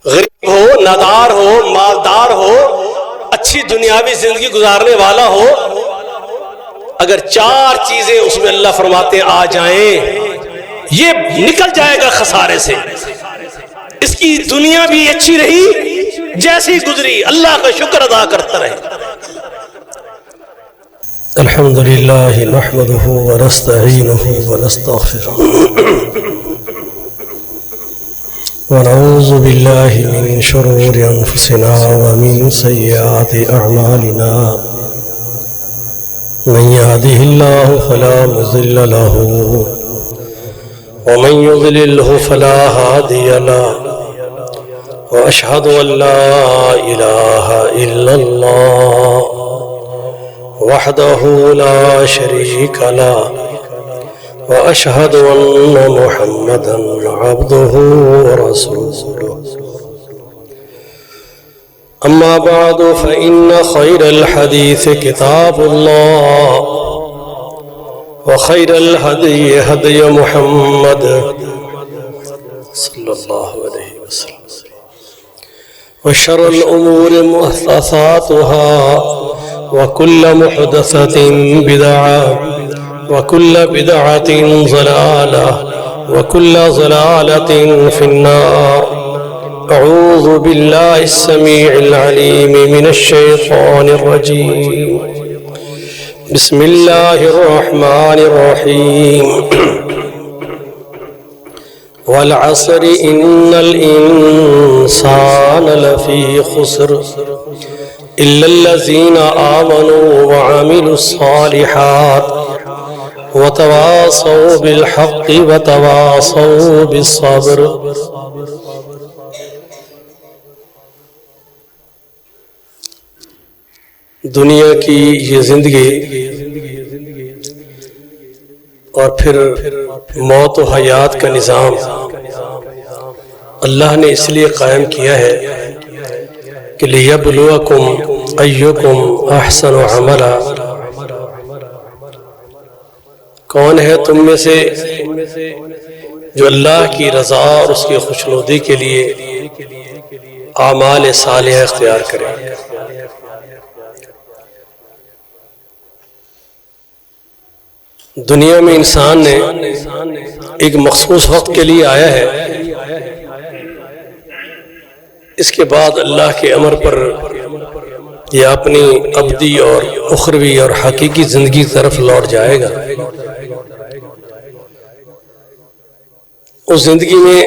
غریب ہو، نادار ہو، مالدار ہو، اچھی دنیاوی زندگی گزارنے والا ہو، اگر چار چیزیں اس میں اللہ فرماتے آ جائیں یہ نکل جائے گا خسارے سے. اس کی دنیا بھی اچھی رہی جیسی گزری، اللہ کا شکر ادا کرتا رہے. الحمد لله نحمده ونستعينه ونستغفره ونعوذ بالله من شرور أنفسنا ومن سيئات أعمالنا. من يهده الله فلا مضل له ومن يضلله فلا هادي له. وأشهد أن لا إله إلا الله وحده لا شريك له وأشهد أن محمدا عبده ورسوله. أما بعد فإن خير الحديث كتاب الله وخير الهدي هدي محمد صلى الله عليه وسلم وشر الأمور محدثاتها وكل محدثة بدعة وكل بدعة ضلالة وكل ضلالة في النار. أعوذ بالله السميع العليم من الشيطان الرجيم. بسم الله الرحمن الرحيم. والعصر إن الإنسان لفي خسر إلا الذين آمنوا وعملوا الصالحات وتواصوا بالحق وتواصوا بالصبر. دنیا کی یہ زندگی اور پھر موت و حیات کا نظام اللہ نے اس لیے قائم کیا ہے کہ لِيَبْلُوَكُمْ أَيُّكُمْ أَحْسَنُ عَمَلًا. کون ہے تم میں سے جو اللہ کی رضا اور اس کی خوشنودی کے لیے اعمال صالحہ اختیار کرے. دنیا میں انسان نے ایک مخصوص وقت کے لیے آیا ہے، اس کے بعد اللہ کے امر پر یہ اپنی ابدی اور اخروی اور حقیقی زندگی کی طرف لوٹ جائے گا. اس زندگی میں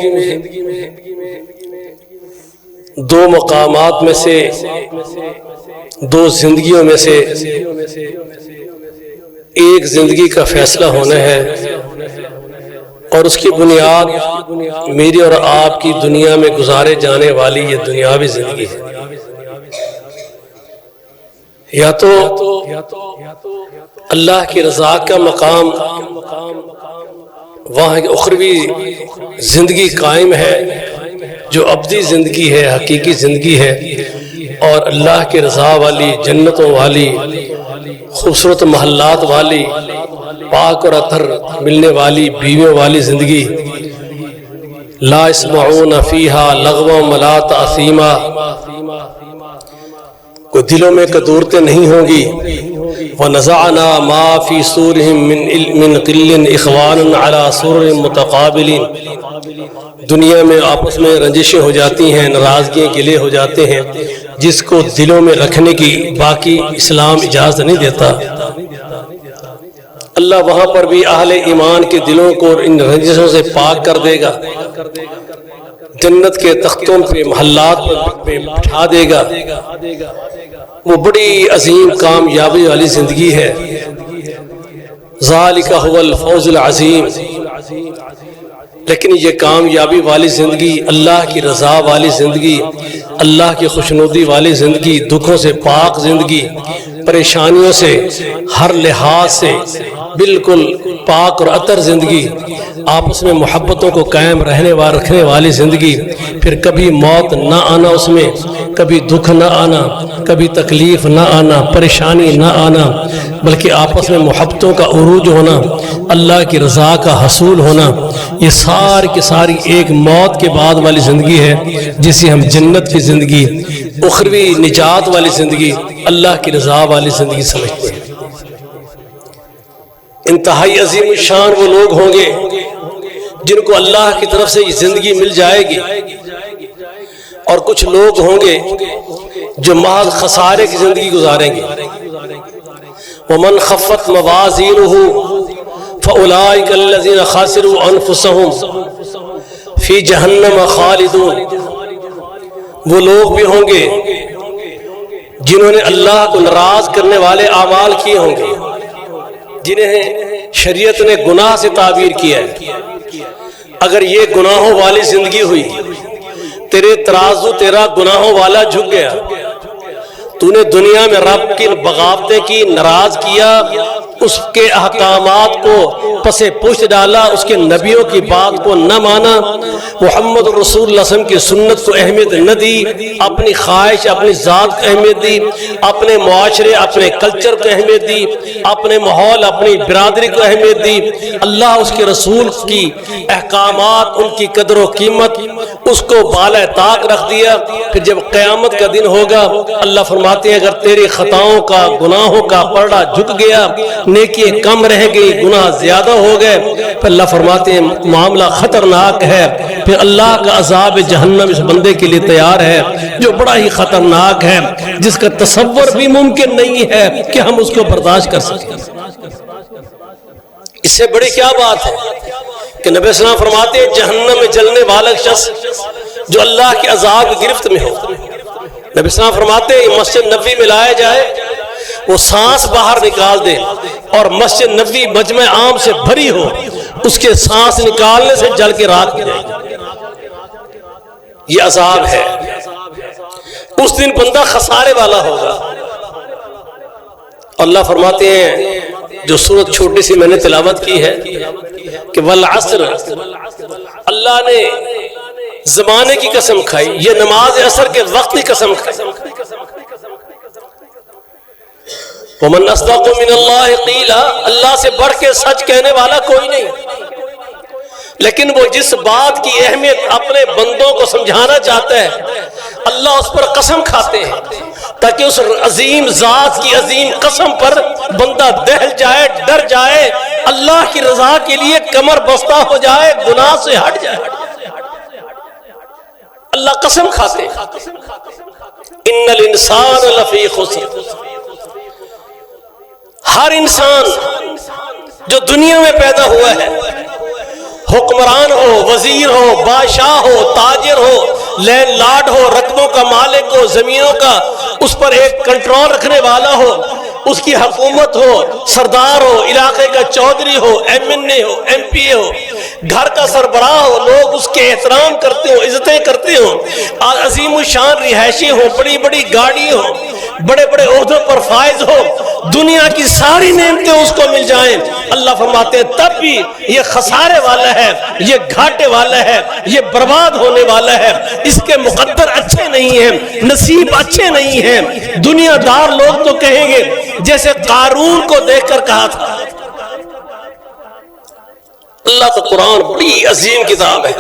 دو مقامات میں سے، دو زندگیوں میں سے ایک زندگی کا فیصلہ ہونا ہے، اور اس کی بنیاد میری اور آپ کی دنیا میں گزارے جانے والی یہ دنیاوی زندگی ہے. یا تو اللہ کی رضا کا مقام، وہاں اخروی زندگی قائم ہے جو ابدی زندگی ہے، حقیقی زندگی ہے، اور اللہ کی رضا والی، جنتوں والی، خوبصورت محلات والی، پاک اور اطہر ملنے والی، بیویوں والی زندگی. لا يسمعون فيها لغوا ولا تأثیما، کوئی دلوں میں کدورتیں نہیں ہوں گی. وَنَزَعْنَا مَا فِي صُدُورِهِم مِّن غِلٍّ إِخْوَانًا عَلَىٰ سُرُرٍ مُتَقَابِلِينَ. دنیا میں آپس میں رنجشیں ہو جاتی ہیں، ناراضگیاں گلے ہو جاتے ہیں، جس کو دلوں میں رکھنے کی باقی اسلام اجازت نہیں دیتا. اللہ وہاں پر بھی اہل ایمان کے دلوں کو ان رنجشوں سے پاک کر دے گا، جنت کے تختوں پہ، محلات پہ بٹھا دے گا. وہ بڑی عظیم کامیابی والی زندگی ہے. ذالک هو الفوز العظیم. لیکن یہ کامیابی والی زندگی، اللہ کی رضا والی زندگی، اللہ کی خوشنودی والی زندگی، دکھوں سے پاک زندگی، پریشانیوں سے ہر لحاظ سے بالکل پاک اور اطہر زندگی، آپس میں محبتوں کو قائم رکھنے والی زندگی، پھر کبھی موت نہ آنا، اس میں کبھی دکھ نہ آنا، کبھی تکلیف نہ آنا، پریشانی نہ آنا، بلکہ آپس میں محبتوں کا عروج ہونا، اللہ کی رضا کا حصول ہونا، یہ ساری کی ساری ایک موت کے بعد والی زندگی ہے جسے ہم جنت کی زندگی، اخروی نجات والی زندگی، اللہ کی رضا والی زندگی سمجھتے ہیں۔ انتہائی عظیم الشان وہ لوگ ہوں گے جن کو اللہ کی طرف سے یہ زندگی مل جائے گی، اور کچھ لوگ ہوں گے جو محض خسارے کی زندگی گزاریں گے۔ وَمَنْ خَفَّتْ مَوَازِينُهُ فَأُولَٰئِكَ الَّذِينَ خَسِرُوا أَنفُسَهُمْ فِي جَهَنَّمَ خَالِدُونَ، وہ لوگ بھی ہوں گے جنہوں نے اللہ کو ناراض کرنے والے اعمال کیے ہوں گے، جنہیں شریعت نے گناہ سے تعبیر کیا ہے۔ اگر یہ گناہوں والی زندگی ہوئی، تیرے ترازو تیرا گناہوں والا جھک گیا، تو نے دنیا میں رب کی بغاوتیں کی، ناراض کیا، اس کے احکامات کو پسے پشت ڈالا، اس کے نبیوں کی بات کو نہ مانا، محمد رسول اللہ صلی اللہ علیہ وسلم کی سنت کو اہمیت نہ دی، اپنی خواہش اپنی ذات کو اہمیت دی، اپنے معاشرے اپنے کلچر کو اہمیت دی، اپنے ماحول اپنی برادری کو اہمیت دی، اللہ اس کے رسول کی احکامات ان کی قدر و قیمت اس کو بالائے طاق رکھ دیا، پھر جب قیامت کا دن ہوگا اللہ فرماتے ہیں اگر تیری خطاؤں کا گناہوں کا پرڑا جھک گیا، نیکی کم رہ گئی، گناہ زیادہ ہو گئے، پھر اللہ فرماتے ہیں معاملہ خطرناک ہے، پھر اللہ کا عذاب جہنم اس بندے کے لیے تیار ہے جو بڑا ہی خطرناک ہے، جس کا تصور بھی ممکن نہیں ہے کہ ہم اس کو برداشت کر سکیں۔ اس سے بڑی کیا بات ہے کہ نبی صلی اللہ علیہ وسلم فرماتے ہیں جہنم میں جلنے والا شخص جو اللہ کے عذاب کی گرفت میں ہو، نبی صلی اللہ علیہ وسلم فرماتے ہیں مسجد نبوی میں لایا جائے، وہ سانس باہر نکال دے اور مسجد نبوی مجمع عام سے بھری ہو، اس کے سانس نکالنے سے جل کے راکھ ہو جائے، یہ عذاب ہے۔ اس دن بندہ خسارے والا ہوگا۔ اللہ فرماتے ہیں جو سورت چھوٹی سی میں نے تلاوت کی ہے کہ والعصر، اللہ نے زمانے کی قسم کھائی، یہ نماز عصر کے وقت کی قسم کھائی۔ وَمَنْ أَصْدَقُ مِنَ اللَّهِ قِيلًا، اللہ سے بڑھ کے سچ کہنے والا کوئی نہیں، لیکن وہ جس بات کی اہمیت اپنے بندوں کو سمجھانا چاہتا ہے اللہ اس پر قسم کھاتے ہیں تاکہ اس عظیم ذات کی عظیم قسم پر بندہ دہل جائے، ڈر جائے، اللہ کی رضا کے لیے کمر بستہ ہو جائے، گناہ سے ہٹ جائے۔ اللہ قسم کھاتے ہیں ان الانسان لفی خسر، ہر انسان جو دنیا میں پیدا ہوا ہے، حکمران ہو، وزیر ہو، بادشاہ ہو، تاجر ہو، لینڈ لارڈ ہو، رقبوں کا مالک ہو، زمینوں کا اس پر ایک کنٹرول رکھنے والا ہو، اس کی حکومت ہو، سردار ہو، علاقے کا چودھری ہو، ایم این اے ہو، ایم پی اے ہو، گھر کا سربراہ ہو، لوگ اس کے احترام کرتے ہوں، عزتیں کرتے ہوں، عظیم الشان رہائشی ہو، بڑی بڑی گاڑی ہو، بڑے بڑے عہدوں پر فائز ہو، دنیا کی ساری نعمتیں اس کو مل جائیں، اللہ فرماتے ہیں تب بھی یہ خسارے والا ہے، یہ گھاٹے والا ہے، یہ برباد ہونے والا ہے، اس کے مقدر اچھے نہیں ہیں، نصیب اچھے نہیں ہیں۔ دنیا دار لوگ تو کہیں گے جیسے قارون کو دیکھ کر کہا تھا۔ اللہ کا قرآن بڑی عظیم کتاب ہے،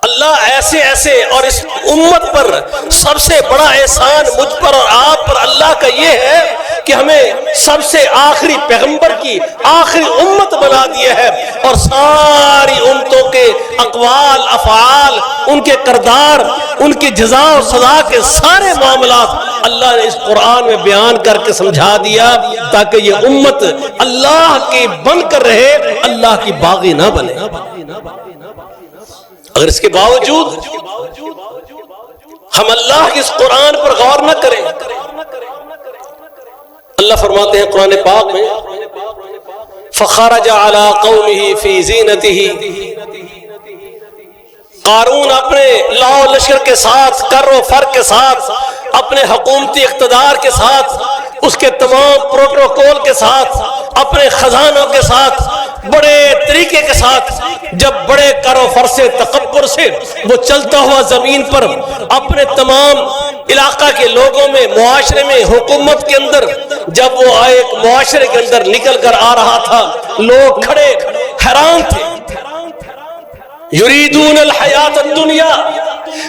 اللہ ایسے ایسے، اور اس امت پر سب سے بڑا احسان مجھ پر اور آپ پر اللہ کا یہ ہے کہ ہمیں سب سے آخری پیغمبر کی آخری امت بنا دیا ہے، اور ساری امتوں کے اقوال افعال، ان کے کردار، ان کی جزا و سزا کے سارے معاملات اللہ نے اس قرآن میں بیان کر کے سمجھا دیا تاکہ یہ امت اللہ کی بن کر رہے، اللہ کی باغی نہ بنے۔ اگر اس کے باوجود ہم اللہ کے اس قرآن پر غور نہ کریں، اللہ فرماتے ہیں قرآن پاک میں فخرج علی قومہ فی زینتہ، قارون اپنے لاؤ لشکر کے ساتھ، کر و فر کے ساتھ، اپنے حکومتی اقتدار کے ساتھ، اس کے تمام پروٹوکول کے ساتھ اپنے خزانوں کے ساتھ بڑے طریقے کے ساتھ جب بڑے کرو فرسے تکبر سے وہ چلتا ہوا زمین پر اپنے تمام علاقہ کے لوگوں میں، معاشرے میں، حکومت کے اندر جب وہ ایک معاشرے کے اندر نکل کر آ رہا تھا، لوگ کھڑے حیران تھے. یریدون الحیات الدنیا،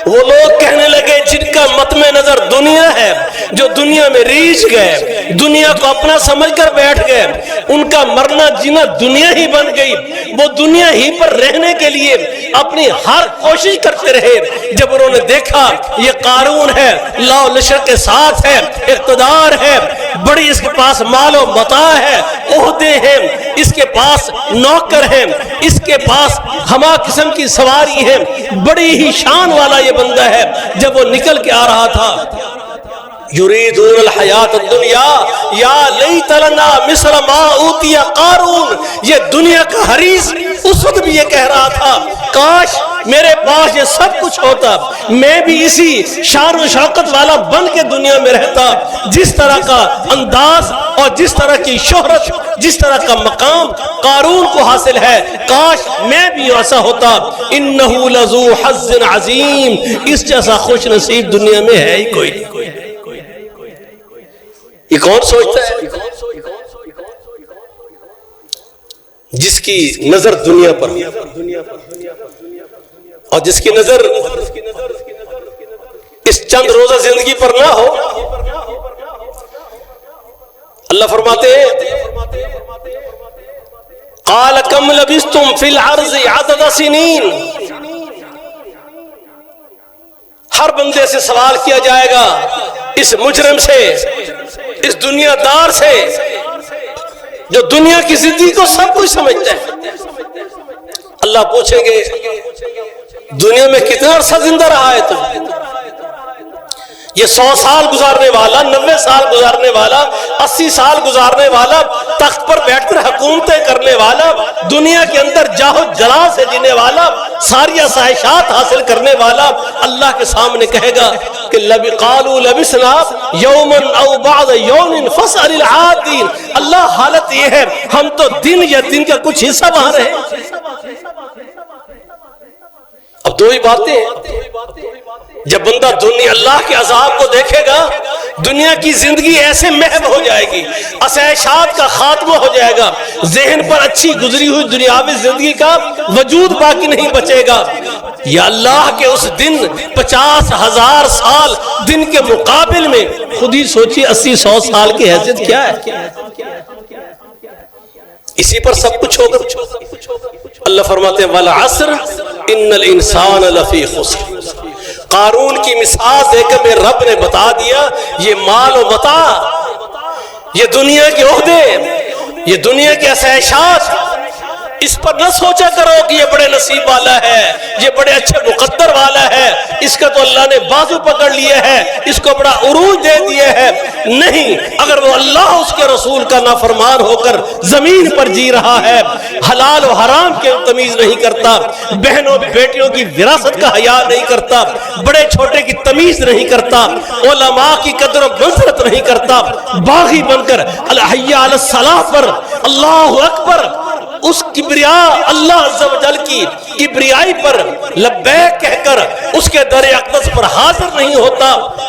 وہ لوگ کہنے لگے جن کا مطمع نظر دنیا ہے، جو دنیا میں ریچھ گئے، دنیا کو اپنا سمجھ کر بیٹھ گئے، ان کا مرنا جینا دنیا ہی بن گئی، وہ دنیا ہی پر رہنے کے لیے اپنی ہر کوشش کرتے رہے. جب انہوں نے دیکھا یہ قارون ہے، لاؤ لشکر کے ساتھ ہے، اقتدار ہے، بڑی اس کے پاس مال و متاع ہے، عہدے ہیں، اس کے پاس نوکر ہیں، اس کے پاس ہما قسم کی سواری ہے، بڑی ہی شان والا یہ بندہ ہے. جب وہ نکل کے آ رہا تھا، یریدون الحیات الدنیا یا لیت لنا مثل ما اوتی قارون، یہ دنیا کا حریص اس وقت بھی یہ کہہ رہا تھا کاش میرے پاس یہ سب کچھ ہوتا، میں بھی اسی شان و شوکت والا بن کے دنیا میں رہتا. جس طرح کا انداز اور جس طرح کی شہرت، جس طرح کا مقام قارون کو حاصل ہے، کاش میں بھی ایسا ہوتا. انہ لذو حظ عظیم، اس جیسا خوش نصیب دنیا میں ہے ہی کوئی نہیں. یہ کون سوچتا ہے؟ جس کی نظر دنیا پر اور جس کی نظر اس چند روزہ زندگی پر نہ ہو. اللہ فرماتے ہیں قال کم لبثتم فی الارض عدد سنین، ہر بندے سے سوال کیا جائے گا، اس مجرم سے، اس دنیا دار سے جو دنیا کی زندگی کو سب کچھ سمجھتا ہے. اللہ پوچھیں گے دنیا میں کتنا عرصہ زندہ رہا ہے تم؟ یہ 100 سال گزارنے والا، 90 سال گزارنے والا، 80 سال گزارنے والا، تخت پر بیٹھ کر حکومتیں کرنے والا، دنیا کے اندر جاہو جلال سے جینے والا، ساری آسائشات حاصل کرنے والا، اللہ کے سامنے کہے گا کہ قالوا لبثنا یوما او بعض یوم فاسأل العادین. اللہ حالت یہ ہے ہم تو دن یا دن کا کچھ حصہ وہاں رہے. اب دو ہی باتیں ہیں. جب بندہ دنیا اللہ کے عذاب کو دیکھے گا، دنیا کی زندگی ایسے محو ہو جائے گی، آسائشات کا خاتمہ ہو جائے گا، ذہن پر اچھی گزری ہوئی دنیاوی زندگی کا وجود باقی نہیں بچے گا. یا اللہ کے اس دن 50,000 سال دن کے مقابل میں خود ہی سوچیے 80-100 سال کی حیثیت کیا ہے. اسی پر سب کچھ ہوگا. اللہ فرماتے ہیں والعصر ان الانسان لفی خسر. قارون کی مثال دے کر میرے رب نے بتا دیا یہ مال و متاع، یہ دنیا کے عہدے، یہ دنیا کے آسائشات، اس پر نہ سوچا کرو کہ یہ بڑے نصیب والا ہے، یہ بڑے اچھے مقدر والا ہے، اس کا تو اللہ نے بازو پکڑ لیا ہے، اس کو بڑا عروج دے دیا ہے. نہیں، اگر وہ اللہ اس کے رسول کا نافرمان ہو کر زمین پر جی رہا ہے، حلال و حرام کے تمیز نہیں کرتا، بہنوں بیٹیوں کی وراثت کا حیا نہیں کرتا، بڑے چھوٹے کی تمیز نہیں کرتا، علماء کی قدر و منزلت نہیں کرتا، باغی بن کر الحی علی الصلاح پر اللہ اکبر، اس کبریاء اللہ عز و جل کی کبریائی پر لبیک کہہ کر اس کے در اقدس پر حاضر نہیں ہوتا،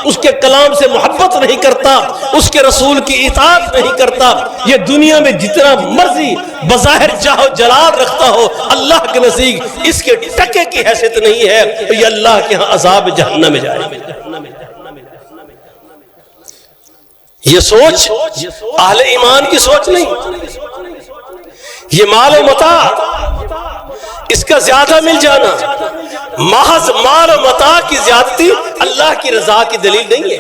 اس کے کلام سے محبت نہیں کرتا، اس کے رسول کی اطاعت نہیں کرتا، یہ دنیا میں جتنا مرضی بظاہر جاہ و جلال رکھتا ہو، اللہ کے نزدیک اس کے ٹکے کی حیثیت نہیں ہے، تو یہ اللہ کے ہاں عذاب جہنم میں جائے گا. یہ سوچ اہل ایمان کی سوچ نہیں. یہ مال و متاع، اس کا زیادہ مل جانا، محض مال و متاع کی زیادتی اللہ کی رضا کی دلیل نہیں ہے.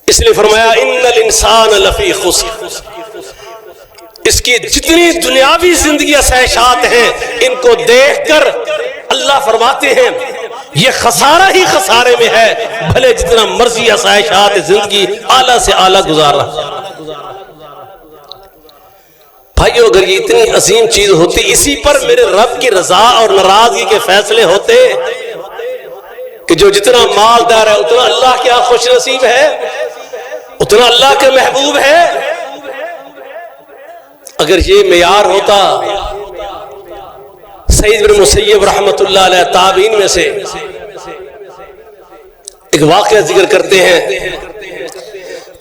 اس لیے فرمایا ان الانسان لفی خسر. اس کی جتنی دنیاوی زندگی آسائشات ہیں ان کو دیکھ کر اللہ فرماتے ہیں یہ خسارہ ہی خسارے میں ہے، بھلے جتنا مرضی آسائشات زندگی اعلیٰ سے اعلیٰ گزار رہا. بھائیو اگر یہ اتنی عظیم چیز ہوتی، اسی پر میرے رب کی رضا اور ناراضگی کے فیصلے ہوتے کہ جو جتنا مالدار ہے اتنا اللہ کیا خوش نصیب ہے، اتنا اللہ کا محبوب ہے. اگر یہ معیار ہوتا، سعید بن مسیب رحمت اللہ علیہ تابعین میں سے ایک واقعہ ذکر کرتے ہیں،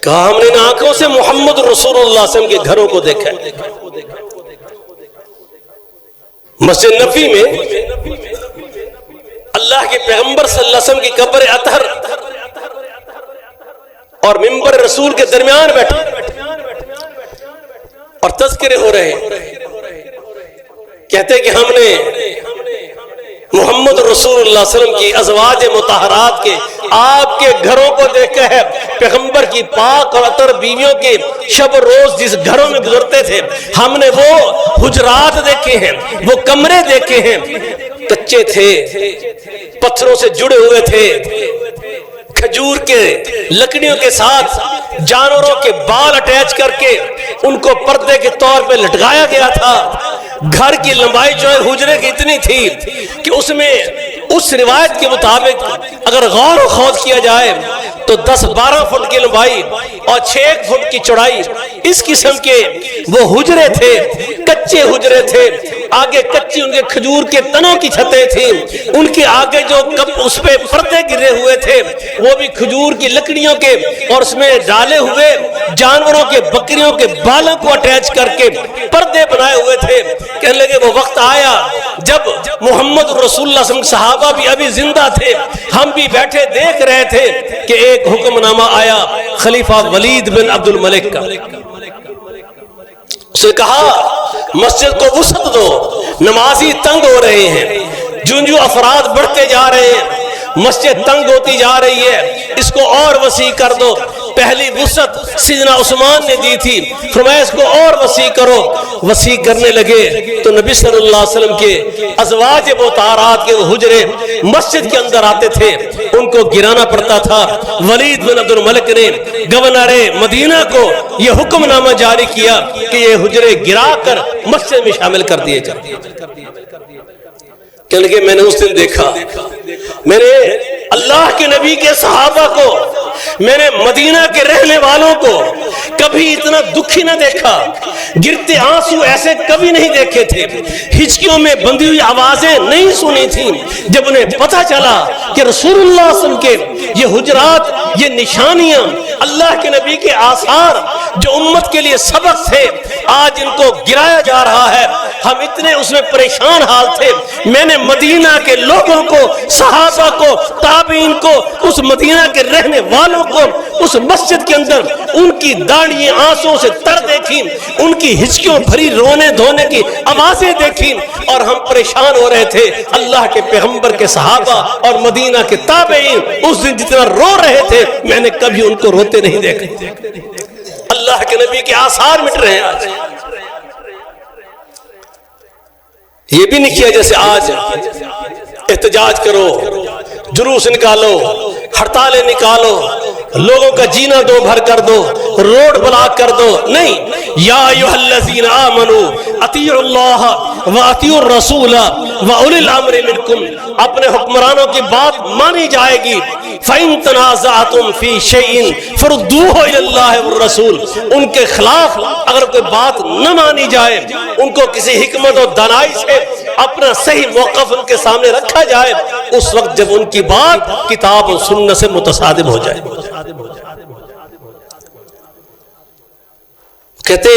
کہا ہم نے آنکھوں سے محمد رسول اللہ صلی اللہ علیہ وسلم کے گھروں کو دیکھا ہے. مسجد نبوی میں اللہ کے پیغمبر صلی اللہ علیہ وسلم کی قبر اطہر اور منبر رسول کے درمیان بیٹھے اور تذکرے ہو رہے، کہتے کہ ہم نے محمد رسول اللہ صلی اللہ علیہ وسلم کی ازواج مطہرات کے، آپ کے گھروں کو دیکھا ہے. پیغمبر کی پاک اور اطہر بیویوں کے شب روز جس گھروں میں گزرتے تھے، ہم نے وہ حجرات دیکھے ہیں، وہ کمرے دیکھے ہیں، کچے تھے، پتھروں سے جڑے ہوئے تھے، کھجور کے لکڑیوں کے ساتھ جانوروں کے بال اٹیچ کر کے ان کو پردے کے طور پہ لٹکایا گیا تھا. گھر کی لمبائی جو ہے حجرے کی اتنی تھی کہ اس میں اس روایت کے مطابق اگر غور و خوض کیا جائے تو 10-12 فٹ کی لمبائی اور 6 فٹ کی چوڑائی اس قسم کے وہ حجرے تھے، کچے حجرے تھے. آگے کچی ان کے کھجور کے تنوں کی چھتیں تھیں، ان کے آگے جو اس پہ پردے گرے ہوئے تھے وہ بھی کھجور کی لکڑیوں کے اور اس میں ڈالے ہوئے جانوروں کے بکریوں کے بالوں کو اٹیچ کر کے پردے بنائے ہوئے تھے. کہنے لگے وہ وقت آیا جب محمد رسول اللہ صلی اللہ علیہ وسلم صحابہ بھی ابھی زندہ تھے، ہم بھی بیٹھے دیکھ رہے تھے کہ ایک حکم نامہ آیا خلیفہ ولید بن عبد الملک کا. اسے کہا مسجد کو وسعت دو، نمازی تنگ ہو رہے ہیں، جو افراد بڑھتے جا رہے ہیں، مسجد تنگ ہوتی جا رہی ہے، اس کو اور وسیع کر دو. پہلی وسعت سیدنا عثمان نے دی تھی، فرمایا اس کو اور وسیع کرو. وسیع کرنے لگے تو نبی صلی اللہ علیہ وسلم کے ازواج مطہرات کے حجرے مسجد کے اندر آتے تھے، ان کو گرانا پڑتا تھا. ولید بن عبد الملک نے گورنر مدینہ کو یہ حکم نامہ جاری کیا کہ یہ حجرے گرا کر مسجد میں شامل کر دیے جائیں. کہنے لگے میں نے اس دن دیکھا، میں نے اللہ کے نبی کے صحابہ کو، میں نے مدینہ کے رہنے والوں کو کبھی اتنا دکھی نہ دیکھا، گرتے آنسو ایسے کبھی نہیں دیکھے تھے، ہچکیوں میں بندھی ہوئی آوازیں نہیں سنی تھیں. جب انہیں پتہ چلا کہ رسول اللہ صلی اللہ علیہ وسلم کے یہ حجرات، یہ نشانیاں، اللہ کے نبی کے آثار جو امت کے لیے سبق تھے، آج ان کو گرایا جا رہا ہے. ہم اتنے اس میں پریشان حال تھے. میں نے مدینہ کے لوگوں کو، صحابہ کو، تابعین کو، اس مدینہ کے رہنے والوں کو اس مسجد کے اندر ان کی داڑھیاں آنسوں سے تر دیکھی، ان کی ہچکیوں بھری رونے دھونے کی آوازیں دیکھی، اور ہم پریشان ہو رہے تھے. اللہ کے پیغمبر کے صحابہ اور مدینہ کے تابعین اس دن جتنا رو رہے تھے میں نے کبھی ان کو روتے نہیں دیکھا. اللہ کے نبی کے آثار مٹ رہے ہیں آج. یہ بھی نہیں کیا جیسے آج احتجاج کرو، جلوس نکالو، ہڑتالیں نکالو، لوگوں کا جینا دو بھر کر دو، روڈ بلاک کر دو. نہیں، یا ایھا الذین آمنوا اطیعوا اللہ واطیعوا الرسول واولی الامر منکم. اپنے حکمرانوں کی بات مانی جائے گی. فَإِن تَنَازَعْتُمْ فِي شَيْءٍ فَرُدُّوهُ إِلَى اللَّهِ وَالرَّسُولِ. ان کے خلاف اگر کوئی بات نہ مانی جائے، ان کو کسی حکمت و دانائی سے اپنا صحیح موقف ان کے سامنے رکھا جائے، اس وقت جب ان کی بات کتاب و سنت سے متصادم ہو جائے. کہتے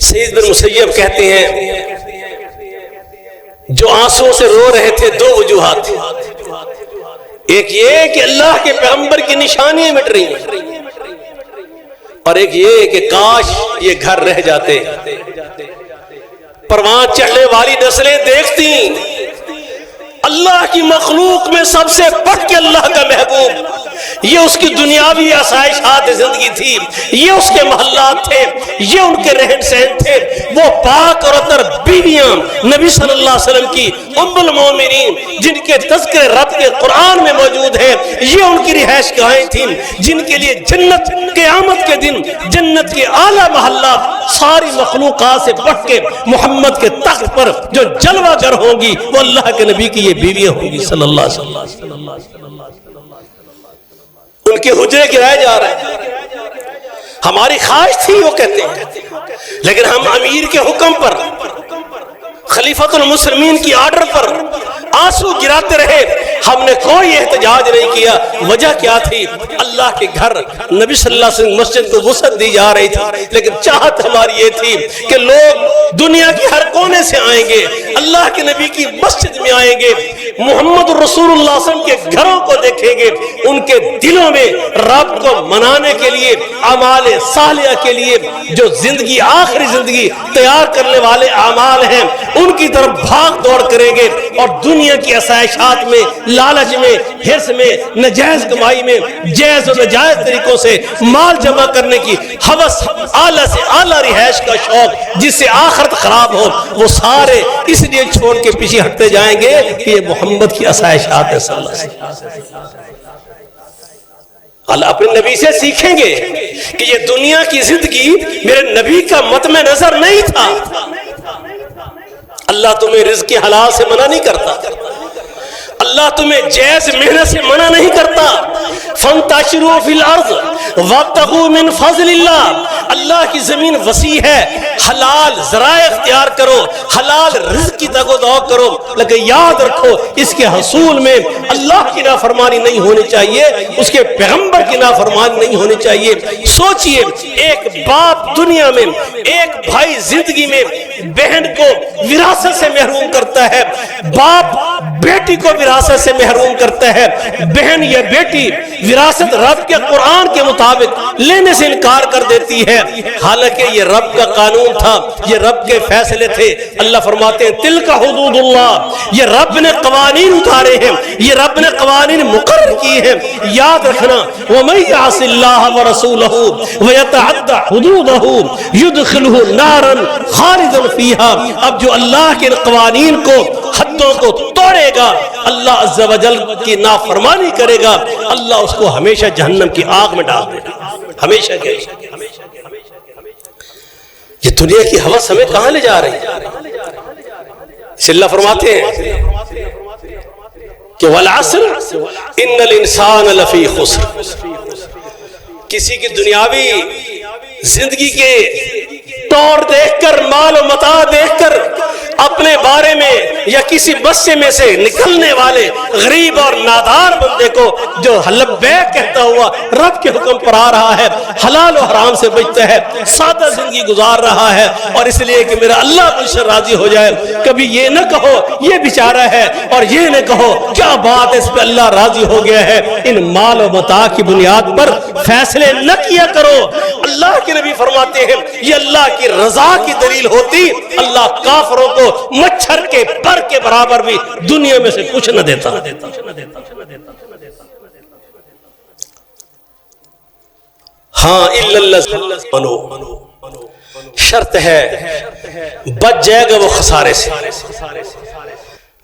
سعید بن مسیب کہتے ہیں جو آنسوں سے رو رہے تھے، دو وجوہات تھی. ایک یہ کہ اللہ کے پیغمبر کی نشانیاں مٹ رہی ہیں، اور ایک یہ کہ کاش یہ گھر رہ جاتے. پروان چڑھنے والی نسلیں دیکھتی اللہ کی مخلوق میں سب سے بڑھ کے اللہ کا محبوب. یہ اس کی دنیاوی آسائشات زندگی تھی، یہ اس کے محلات تھے، یہ ان کے رہن سہن تھے. وہ پاک اور اطہر بیویاں نبی صلی اللہ علیہ وسلم کی ام المومنین، جن کے تذکرے رب کے قرآن میں موجود ہے، یہ ان کی رہائش گاہیں تھیں، جن کے لیے جنت قیامت کے دن جنت کے اعلیٰ محلات ساری مخلوقات سے بڑھ کے محمد کے تخت پر جو جلوہ گر ہوں گی وہ اللہ کے نبی کی یہ بیویاں ہوں گی صلی اللہ علیہ وسلم. ان کے حجرے گرائے جا رہے ہیں. ہماری خواہش تھی وہ کہتے ہیں، لیکن ہم امیر کے حکم پر، خلیفۃ المسلمین کی آرڈر پر آنسو گراتے رہے. ہم نے کوئی احتجاج نہیں کیا. وجہ کیا تھی؟ اللہ کے گھر نبی صلی اللہ علیہ وسلم مسجد کو وسعت دی جا رہی تھی، لیکن چاہت ہماری یہ تھی کہ لوگ دنیا کے ہر کونے سے آئیں گے، اللہ کے نبی کی مسجد میں آئیں گے، محمد رسول اللہ صلی اللہ علیہ وسلم کے گھروں کو دیکھیں گے، ان کے دلوں میں رب کو منانے کے لیے، اعمال صالحہ کے لیے جو زندگی، آخری زندگی تیار کرنے والے اعمال ہیں، ان کی طرف بھاگ دوڑ کریں گے، اور دنیا کی آسائشات میں، لالچ میں، حرص میں، نجائز کمائی میں، جائز و ناجائز طریقوں سے مال جمع کرنے کی ہوس، اعلیٰ سے اعلیٰ رہائش کا شوق، جس سے آخرت خراب ہو، وہ سارے اس لیے چھوڑ کے پیچھے ہٹتے جائیں گے کہ یہ محمد کی آسائشات ہے صلی اللہ علیہ وسلم. اللہ اپنے نبی سے سیکھیں گے کہ یہ دنیا کی زندگی میرے نبی کا مطمع نظر نہیں تھا. اللہ تمہیں رزق حلال سے منع نہیں کرتا، اللہ تمہیں جائز محنت سے منع نہیں کرتا. فانتشروا فی الارض وابتغوا من فضل اللہ. اللہ کی زمین وسیع ہے، حلال ذرائع اختیار کرو، حلال رزق کی تگ و دو کرو، لیکن یاد رکھو اس کے حصول میں اللہ کی نافرمانی نہیں ہونی چاہیے، اس کے پیغمبر کی نافرمانی نہیں ہونی چاہیے. سوچئے ایک باپ دنیا میں، ایک بھائی زندگی میں بہن کو وراثت سے محروم کرتا ہے، باپ بیٹی کو وراثت سے محروم کرتا ہے، بہن یا بیٹی وراثت رب کے قرآن کے مطابق لینے سے انکار کر دیتی ہے، حالانکہ یہ رب کا قانون تھا، یہ رب کے فیصلے تھے. اللہ فرماتے ہیں تلک حدود اللہ، یہ رب نے قوانین اتارے ہیں، یہ رب نے قوانین مقرر کی ہیں. یاد رکھنا وَمَن يَعْصِ اللَّهَ وَرَسُولَهُ وَيَتَعَدَّ حُدُودَهُ يُدْخِلْهُ نَارًا خَالِدًا فِيهَا. اب جو اللہ کے قوانین کو، حدوں کو توڑے گا، اللہ عز و جل کی نافرمانی کرے گا، اللہ اس کو ہمیشہ جہنم کی آگ میں ڈال دے گا، ہمیشہ کے. یہ دنیا کی ہوس ہمیں کہاں لے جا رہی ہے؟ اس اللہ فرماتے ہیں کہ والعصر ان الانسان لفی خسر. کسی کی دنیاوی زندگی کے طور دیکھ کر، مال و متاع دیکھ کر، اپنے بارے میں یا کسی بسے میں سے نکلنے والے غریب اور نادار بندے کو جو لبیک کہتا ہوا رب کے حکم پر آ رہا ہے، حلال و حرام سے بچتا ہے، سادہ زندگی گزار رہا ہے، اور اس لیے کہ میرا اللہ مجھ سے راضی ہو جائے، کبھی یہ نہ کہو یہ بیچارہ ہے، اور یہ نہ کہو کیا بات ہے اس پہ اللہ راضی ہو گیا ہے. ان مال و متاع کی بنیاد پر فیصلے نہ کیا کرو. اللہ کے نبی فرماتے ہیں یہ اللہ کی رضا کی دلیل ہوتی، اللہ کافروں کو مچھر کے پر کے برابر بھی دنیا میں سے کچھ نہ دیتا. ہاں شرط ہے بچ جائے گا وہ خسارے سے.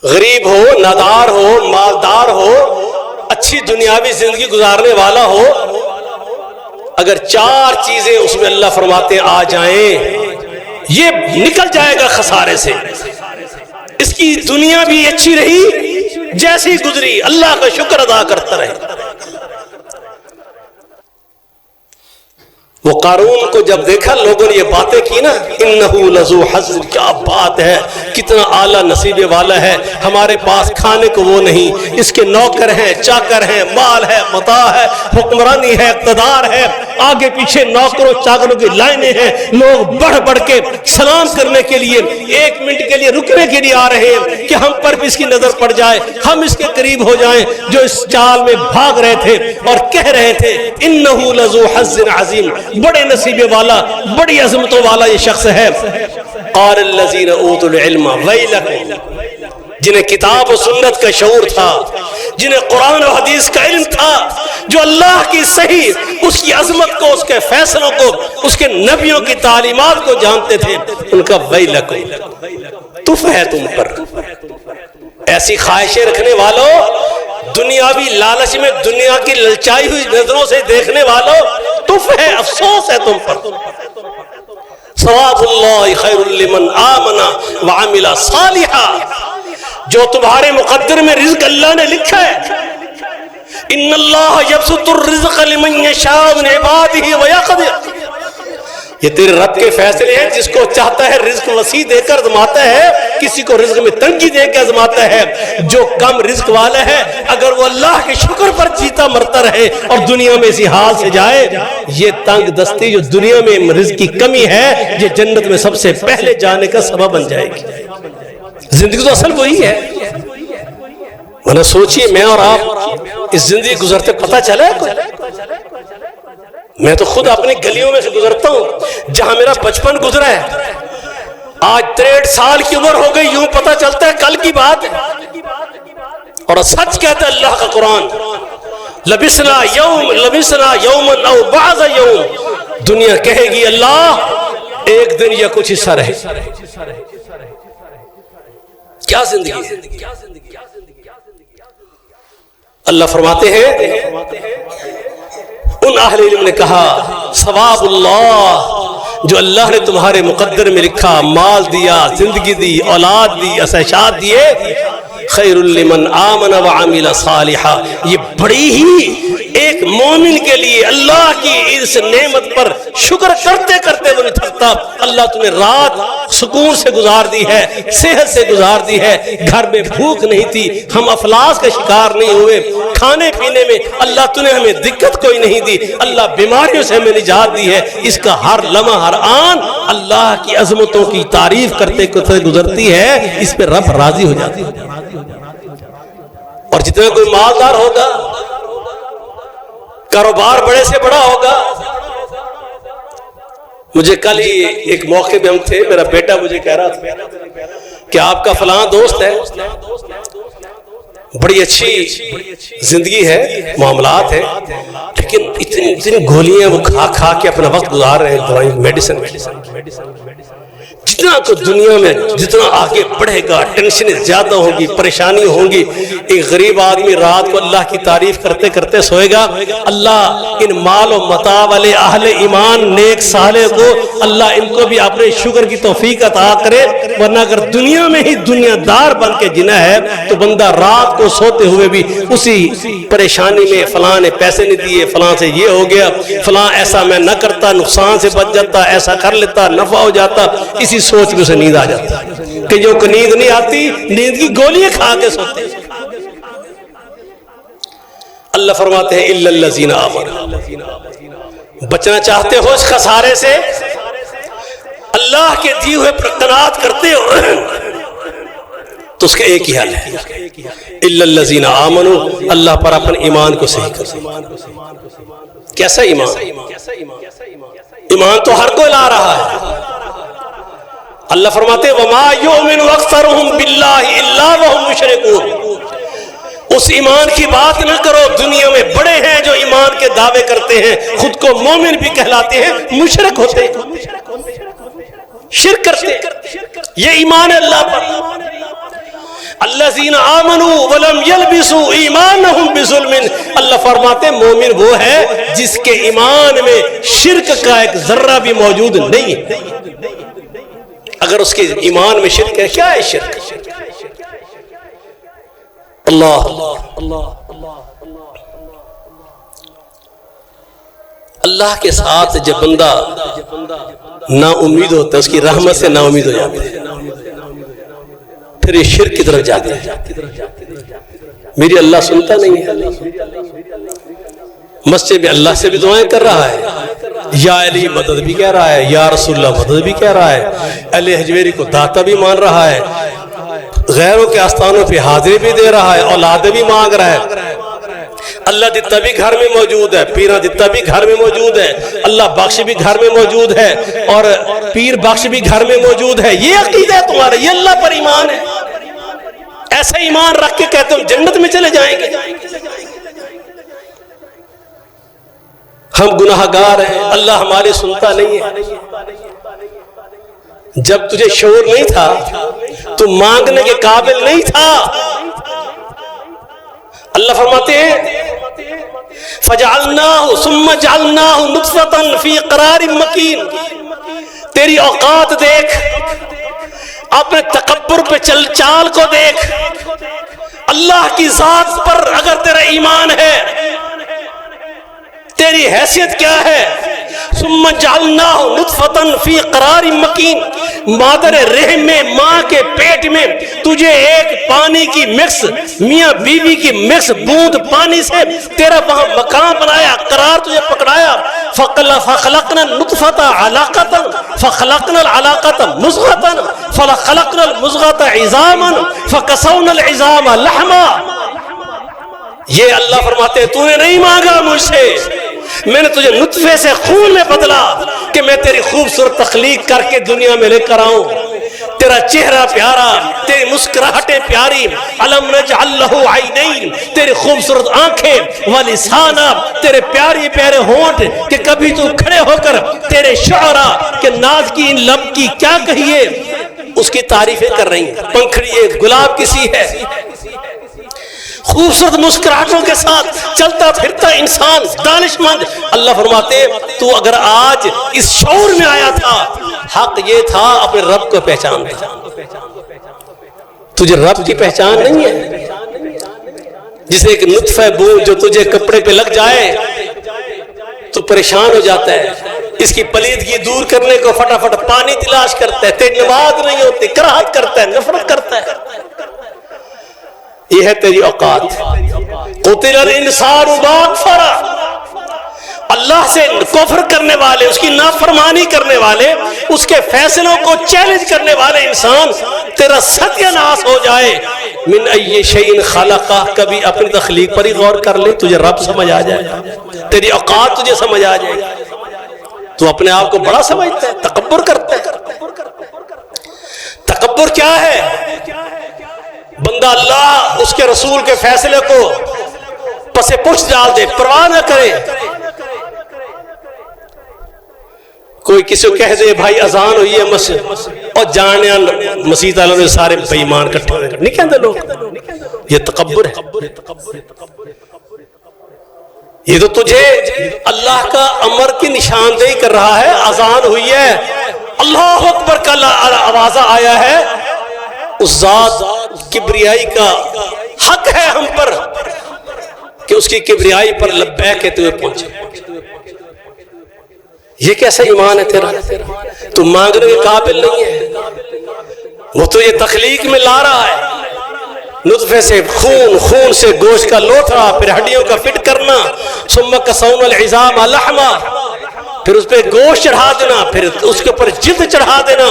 غریب ہو، نادار ہو، مالدار ہو، اچھی دنیاوی زندگی گزارنے والا ہو، اگر چار چیزیں اس میں اللہ فرماتے آ جائیں، یہ نکل جائے گا خسارے سے. اس کی دنیا بھی اچھی رہی جیسی گزری، اللہ کا شکر ادا کرتا رہے. وہ قارون کو جب دیکھا لوگوں نے یہ باتیں کی نا، انہو لذو حظ، کیا بات ہے، کتنا اعلیٰ نصیب والا ہے، ہمارے پاس کھانے کو وہ نہیں، اس کے نوکر ہیں، چاکر ہیں، مال ہے، متاع ہے، حکمرانی ہے، اقتدار ہے، آگے پیچھے نوکروں چاکروں کی لائنیں ہیں، لوگ بڑھ بڑھ کے سلام کرنے کے لیے، ایک منٹ کے لیے رکنے کے لیے آ رہے ہیں کہ ہم پر بھی اس کی نظر پڑ جائے، ہم اس کے قریب ہو جائیں. جو اس چال میں بھاگ رہے تھے اور کہہ رہے تھے انہو لذو حظ عظیم، بڑے نصیبے والا، بڑی عظمتوں والا یہ شخص ہے. قال الذین اوتوا العلم ویلکم، جنہیں کتاب و سنت کا شعور تھا، جنہیں قرآن و حدیث کا علم تھا، جو اللہ کی صحیح، اس کی عظمت کو، اس کے فیصلوں کو، اس کے نبیوں کی تعلیمات کو جانتے تھے، ان کا ویلکم، تف ہے تم پر. ایسی خواہشیں رکھنے والوں، دنیاوی لالچ میں دنیا کی للچائی ہوئی نظروں سے دیکھنے والوں، تف ہے، افسوس ہے تم پر. ثواب اللہ خیر لمن آمن وعمل صالحا، جو تمہارے مقدر میں رزق اللہ نے لکھا ہے، ان اللہ یبسط الرزق لمن یشاء من عباده ویقدر، یہ تیرے رب کے فیصلے ہیں، جس کو چاہتا ہے رزق وسیع دے کر آزماتا ہے، کسی کو رزق میں تنگی دے کے آزماتا ہے۔ جو کم رزق والا ہے اگر وہ اللہ کے شکر پر جیتا مرتا رہے اور دنیا میں اسی حال سے جائے، یہ تنگ دستی جو دنیا میں رزق کی کمی ہے یہ جنت میں سب سے پہلے جانے کا سبب بن جائے گی۔ زندگی تو اصل وہی ہے، ورنہ سوچئے میں اور آپ اس زندگی گزرتے پتہ چلا ہے کوئی؟ میں تو خود اپنی گلیوں میں سے گزرتا ہوں جہاں میرا بچپن گزرا ہے، آج 63 سال کی عمر ہو گئی، یوں پتہ چلتا ہے کل کی بات ہے۔ اور سچ کہتا ہے اللہ کا قرآن، لبسنا یوما او بعض یوم، دنیا کہے گی اللہ ایک دن یا کچھ حصہ رہے۔ کیا زندگی ہے؟ اللہ فرماتے ہیں ان اہل علم نے کہا ثواب اللہ، جو اللہ نے تمہارے مقدر میں لکھا، مال دیا، زندگی دی، اولاد دی، عشائشات دیے، خیر لمن آمن وعمل صالحا، یہ بڑی ہی ایک مومن کے لیے اللہ کی اس نعمت پر شکر کرتے کرتے وہ نہیں تھکتا۔ اللہ تمہیں رات سکون سے گزار دی ہے، صحت سے گزار دی ہے، گھر میں بھوک نہیں تھی، ہم افلاس کا شکار نہیں ہوئے، کھانے پینے میں اللہ تُو نے ہمیں دقت کوئی نہیں دی، اللہ بیماریوں سے ہمیں نجات دی ہے۔ اس کا ہر لمحہ ہر آن اللہ کی عظمتوں کی تعریف کرتے کرتے گزرتی ہے، اس پہ رب راضی ہو جاتی ہے۔ اور جتنا کوئی مالدار ہوگا، کاروبار بڑے سے بڑا ہوگا، مجھے کل ہی ایک موقع پہ ہم تھے، میرا بیٹا مجھے کہہ رہا تھا کہ آپ کا فلاں دوست ہے، بڑی اچھی زندگی ہے، معاملات ہیں، لیکن اتنی گولیاں وہ کھا کھا کے اپنا وقت گزار رہے ہیں، دوائیں میڈیسن۔ جتنا کو دنیا میں جتنا آگے بڑھے گا ٹینشنیں زیادہ ہوں گی، پریشانی ہوں گی۔ ایک غریب آدمی رات کو اللہ کی تعریف کرتے کرتے سوئے گا، اللہ ان مال و متاع والے اہل ایمان نیک صالح کو اللہ ان کو بھی اپنے شکر کی توفیق عطا کرے، ورنہ اگر دنیا میں ہی دنیا دار بن کے جینا ہے تو بندہ رات کو سوتے ہوئے بھی اسی پریشانی میں، فلاں نے پیسے نہیں دیے، فلاں سے یہ ہو گیا، فلاں ایسا میں نہ کرتا نقصان سے بچ جاتا، ایسا کر لیتا نفع ہو جاتا، اسی سوچ میں اسے نیند آ جاتی کہ جو کو نیند نہیں آتی نیند کی گولیاں کھا کے سوتے ہیں۔ اللہ فرماتے ہیں الا الذین آمنوا، بچنا چاہتے ہو اس خسارے سے، اللہ کے دیے ہوئے پر قناعت کرتے ہو تو اس کا ایک ہی حل ہے، الا الذین آمنوا، اللہ پر اپنے ایمان کو صحیح کر۔ کیسا ایمان؟ ایمان تو ہر کوئی لا رہا ہے۔ اللہ فرماتے وَمَا يُؤْمِنُ أَكْثَرُهُمْ بِاللَّهِ إِلَّا وَهُمْ مُشْرِكُونَ، اس ایمان کی بات نہ کرو، دنیا میں بڑے ہیں جو ایمان کے دعوے کرتے ہیں، خود کو مومن بھی کہلاتے ہیں، مشرک ہوتے ہیں، شرک کرتے ہیں۔ یہ ایمان ہے اللہ پر۔ الذین آمنوا ولم یلبسوا ایمانہم بظلم، اللہ فرماتے مومن وہ ہے جس کے ایمان میں شرک کا ایک ذرہ بھی موجود نہیں ہے۔ اگر اس کے ایمان میں شرک ہے، کیا ہے شرک؟ اللہ کے ساتھ جب بندہ نا امید ہوتا ہے، اس کی رحمت سے نا امید ہو جاتا ہے، پھر یہ شرک کی طرف جاتا ہے۔ میری اللہ سنتا نہیں ہے، مسجد میں اللہ سے بھی دعائیں کر رہا ہے، یا علی مدد بھی کہہ رہا ہے، یا رسول اللہ مدد بھی کہہ رہا ہے، علی حجویری کو داتا بھی مان رہا ہے، غیروں کے آستانوں پہ حاضری بھی دے رہا ہے، اولاد بھی مانگ رہا ہے، اللہ دتا بھی گھر میں موجود ہے، پیرہ دتا بھی گھر میں موجود ہے، اللہ بخش بھی گھر میں موجود ہے، اور پیر بخش بھی گھر میں موجود ہے۔ یہ عقیدہ ہے تمہارا، یہ اللہ پر ایمان ہے۔ ایسا ایمان رکھ کے کہتے ہم جنت میں چلے جائیں گے؟ ہم گناہگار ہیں، اللہ ہمارے سنتا نہیں ہے۔ جب تجھے شعور نہیں تھا تو مانگنے کے قابل نہیں تھا۔ اللہ فرماتے ہیں فَجَعَلْنَاهُ ثُمَّ جَعَلْنَاهُ نُطْفَةً فِي قَرَارٍ مَكِينٍ، تیری اوقات دیکھ، اپنے تکبر پہ چال کو دیکھ، اللہ کی ذات پر اگر تیرا ایمان ہے تیری حیثیت کیا ہے؟ ثم جعلناہ نطفۃ فی قرار مکین، مادر رحم میں، ماں کے پیٹ میں تجھے ایک پانی کی مکس، میاں بیوی کی مکس بوند پانی سے تیرا وہاں مقام بنایا، قرار تجھے پکڑایا۔ فخلقنا النطفۃ علاقۃ فخلقنا العلاقۃ مضغۃ فخلقنا المضغۃ عظاما فکسونا العظام لحما۔ یہ اللہ فرماتے ہیں تو نے نہیں مانگا مجھ سے، میں نے تجھے نطفے سے خون میں بدلا کہ میں تیری خوبصورت تخلیق کر کے دنیا میں لے کر آؤں، تیرا چہرہ پیارا، تیری مسکراہٹیں پیاری، الم نجعل لہ عینین، تیری خوبصورت آنکھیں، ولسانا، تیرے پیارے پیارے ہونٹ کہ کبھی تو کھڑے ہو کر تیرے شعرا کہ ناز کی ان لب کی کیا کہیے، اس کی تعریفیں کر رہی ہیں۔ پنکھڑی ایک گلاب کسی ہے، خوبصورت مسکراہٹوں کے ساتھ چلتا پھرتا انسان، دانش مند۔ اللہ فرماتے تو اگر آج اس شعور میں آیا تھا، حق یہ تھا اپنے رب کو پہچان دے۔ تجھے رب کی پہچان نہیں ہے؟ جسے ایک نطفہ بو جو تجھے کپڑے پہ لگ جائے تو پریشان ہو جاتا ہے، اس کی پلیدگی دور کرنے کو فٹافٹ پانی تلاش کرتا ہے، تیری نماز نہیں ہوتی، کراہت کرتا ہے، نفرت کرتا ہے۔ یہ ہے تیری اوقات۔ قتل الانسان ما اکفر، اللہ سے کفر کرنے والے، اس کی نافرمانی کرنے والے، اس کے فیصلوں کو چیلنج کرنے والے انسان تیرا ستیہ ناس ہو جائے۔ من ای شیء خلقہ، کبھی اپنی تخلیق پر ہی غور کر لے، تجھے رب سمجھ آ جائے گا، تیری اوقات تجھے سمجھ آ جائے گا۔ تو اپنے آپ کو بڑا سمجھتا ہے، تکبر کرتا ہے۔ تکبر کیا ہے؟ بندہ اللہ اس کے رسول کے فیصلے کو پسے پشت ڈال دے، پرواہ نہ کرے۔ کوئی کسی کو کہہ دے بھائی اذان ہوئی ہے مسجد، اور جانے مسجد والوں نے سارے بے ایمان اکٹھے ہوئے، نہیں کہتے لوگ، یہ تکبر ہے۔ یہ تو تجھے اللہ کا امر کی نشاندہی کر رہا ہے۔ اذان ہوئی ہے، اللہ اکبر کا آواز آیا ہے، اس ذات کبریائی کا حق ہے ہم پر کہ اس کی کبریائی پر لبیک کہتے ہوئے پہنچے۔ یہ کیسا ایمان ہے تیرا؟ تو مانگنے کے قابل نہیں ہے، وہ تو یہ تخلیق میں لا رہا ہے، نطفے سے خون، خون سے گوشت کا لوتھڑا، پھر ہڈیوں کا فٹ کرنا، ثم کسونا العظام لحما، پھر اس پہ گوشت چڑھا دینا، پھر اس کے اوپر جلد چڑھا دینا،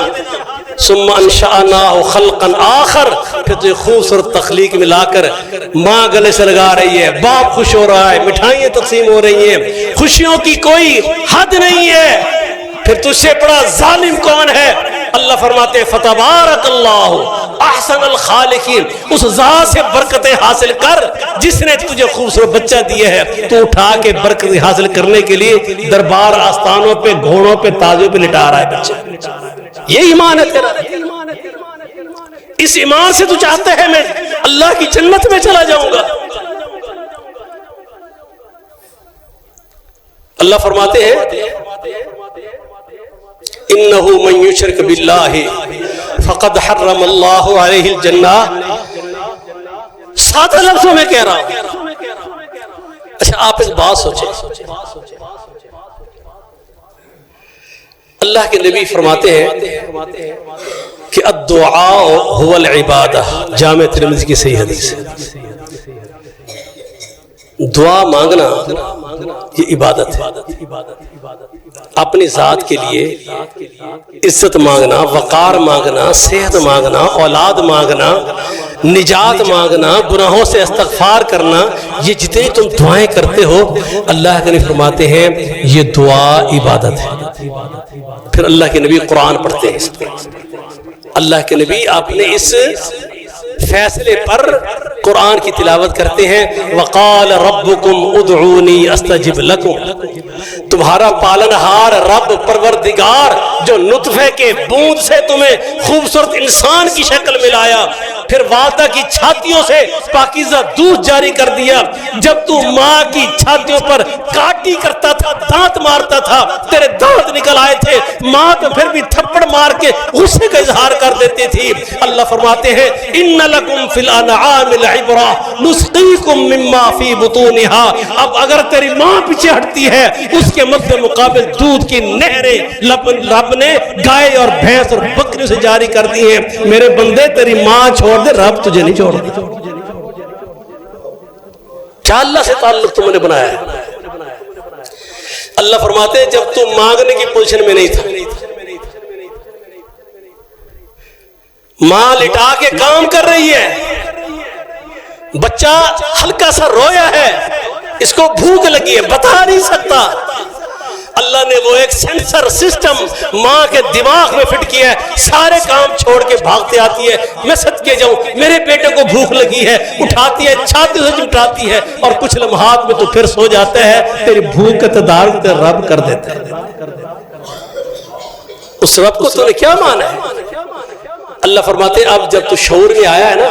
ثم انشأناہ خلقا آخر، پھر تو خوبصورت تخلیق میں لا کر ماں گلے سے لگا رہی ہے، باپ خوش ہو رہا ہے، مٹھائیاں تقسیم ہو رہی ہیں، خوشیوں کی کوئی حد نہیں ہے۔ پھر تجھ سے بڑا ظالم کون ہے؟ اللہ فرماتے ہیں فتبارک اللہ احسن الخالقین، اس ذات سے برکتیں حاصل کر جس نے تجھے خوبصورت بچہ دیا ہے، تو اٹھا کے برکتیں حاصل کرنے کے لیے دربار آستانوں پہ، گھوڑوں پہ، تاجوں پہ لٹا رہا ہے بچہ۔ یہ ایمان ہے تیرا؟ اس ایمان سے تو چاہتا ہے میں اللہ کی جنت میں چلا جاؤں گا۔ اللہ فرماتے ہیں انہو من یشرک باللہ فقد حرم اللہ علیہ الجنہ۔ سادہ لفظوں میں کہہ رہا ہوں۔ اچھا آپ اس بات سوچیں، اللہ کے نبی فرماتے ہیں کہ الدعاء هو العبادہ، جامع ترمذی کی صحیح حدیث ہے۔ دعا مانگنا یہ عبادت ہے، اپنی ذات کے لیے عزت مانگنا، وقار مانگنا، صحت مانگنا، اولاد مانگنا، نجات مانگنا، گناہوں سے استغفار کرنا، یہ جتنی تم دعائیں کرتے ہو اللہ کے نبی فرماتے ہیں یہ دعا عبادت ہے۔ پھر اللہ کے نبی قرآن پڑھتے ہیں، اللہ کے نبی اپنے اس فیصلے پر قرآن کی تلاوت کرتے ہیں، وقال ربکم ادعونی استجب لکم، تمہارا پالنہار رب پروردگار جو نطفے کے بوند سے تمہیں خوبصورت انسان کی شکل میں لایا، پھر والدہ کی چھاتیوں سے پاکیزہ دودھ جاری کر دیا. جب تو ماں کی چھاتیوں پر کاٹی کرتا تھا, دانت مارتا تھا, تیرے دانت نکل آئے تھے, ماں تو پھر بھی تھپڑ مار کے غصے کا اظہار کر دیتی تھی. اللہ فرماتے ہیں ان لکم فی الانعام العبرہ نسقیکم مما فی بطونها. اب اگر تیری ماں پیچھے ہٹتی ہے, اس کے مد مقابل دودھ کی نہریں رب نے گائے اور بھینس اور بکری سے جاری کر دی ہیں. میرے بندے تیری ماں چھوڑ دے, رب تجھے نہیں چھوڑ دے. کیا اللہ سے تعلق تم نے بنایا ہے؟ اللہ فرماتے ہیں جب تم مانگنے کی پوزیشن میں نہیں تھا, ماں لٹا کے کام کر رہی ہے, بچہ ہلکا سا رویا ہے, اس کو بھوک لگی ہے, بتا نہیں سکتا. اللہ نے وہ ایک سینسر سسٹم ماں کے دماغ میں فٹ کیا ہے, سارے کام چھوڑ کے بھاگتے آتی ہے. میں صدقے جاؤں, میرے بیٹے کو بھوک لگی ہے, اٹھاتی ہے, چھاتی سے چمٹاتی ہے, اور کچھ لمحات میں تو پھر سو جاتا ہے. تیری بھوک کا تدارک رب کر دیتا ہے. اس رب کو تو نے کیا مانا ہے؟ اللہ فرماتے ہیں اب جب تو شعور میں آیا ہے نا,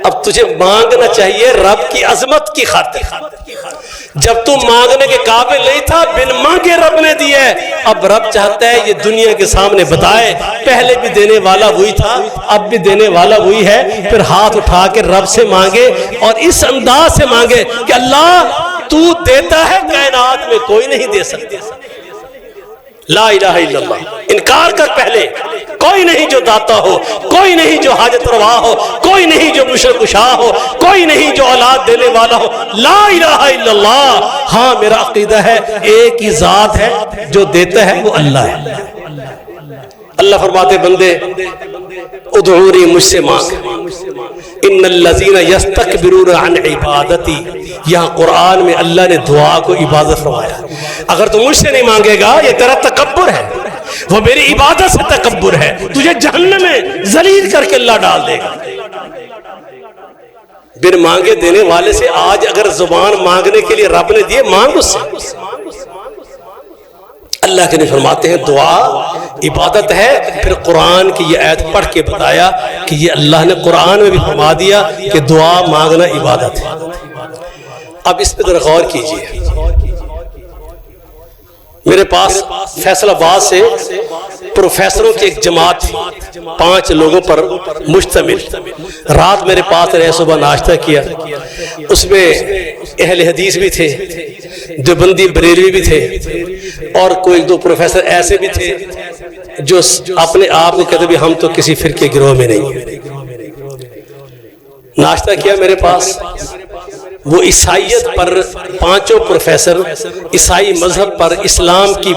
اب تجھے مانگنا چاہیے رب کی عظمت کی خاطر. جب تو مانگنے کے قابل نہیں تھا, بن مانگے رب نے دیا ہے. اب رب چاہتا ہے یہ دنیا کے سامنے بتائے, پہلے بھی دینے والا وہی تھا, اب بھی دینے والا وہی ہے. پھر ہاتھ اٹھا کے رب سے مانگے, اور اس انداز سے مانگے کہ اللہ تو دیتا ہے, کائنات میں کوئی نہیں دے سکتا. لا الہ الا اللہ. انکار کر پہلے, کوئی نہیں جو داتا ہو, کوئی نہیں جو حاجت روا ہو, کوئی نہیں جو مشکل کشا ہو, کوئی نہیں جو اولاد دینے والا ہو. لا الہ الا اللہ. ہاں میرا عقیدہ ہے ایک ہی ذات ہے, جو دیتا ہے وہ اللہ ہے. اللہ فرماتے بندے ادعونی, مجھ سے مانگ. ان الذین یستکبرون عن عبادتی. یہاں قرآن میں اللہ نے دعا کو عبادت فرمایا. اگر تو مجھ سے نہیں مانگے گا یہ تیرا تکبر ہے, وہ میری عبادت سے تکبر ہے, تجھے جہنم میں ذلیل کر کے اللہ ڈال دے گا. بن مانگے دینے والے سے آج اگر زبان مانگنے کے لیے رب نے دیے, مانگ اس سے. اللہ کے نے فرماتے ہیں دعا عبادت ہے. پھر قرآن کی یہ آیت پڑھ کے بتایا کہ یہ اللہ نے قرآن میں بھی فرما دیا کہ دعا مانگنا عبادت ہے. اب اس پہ ذرا غور کیجیے. میرے پاس فیصل آباد سے پروفیسروں کی ایک جماعت تھی, 5 لوگوں پر مشتمل. رات میرے پاس رہے, صبح ناشتہ کیا. اس میں اہل حدیث بھی تھے, دیوبندی بریلوی بھی تھے, اور کوئی 2 پروفیسر ایسے بھی تھے جو اپنے آپ کو کہتے بھی ہم تو کسی فرقے گروہ میں نہیں. ناشتہ کیا میرے پاس. وہ عیسائیت پر 5 پروفیسر عیسائی مذہب پر اسلام کی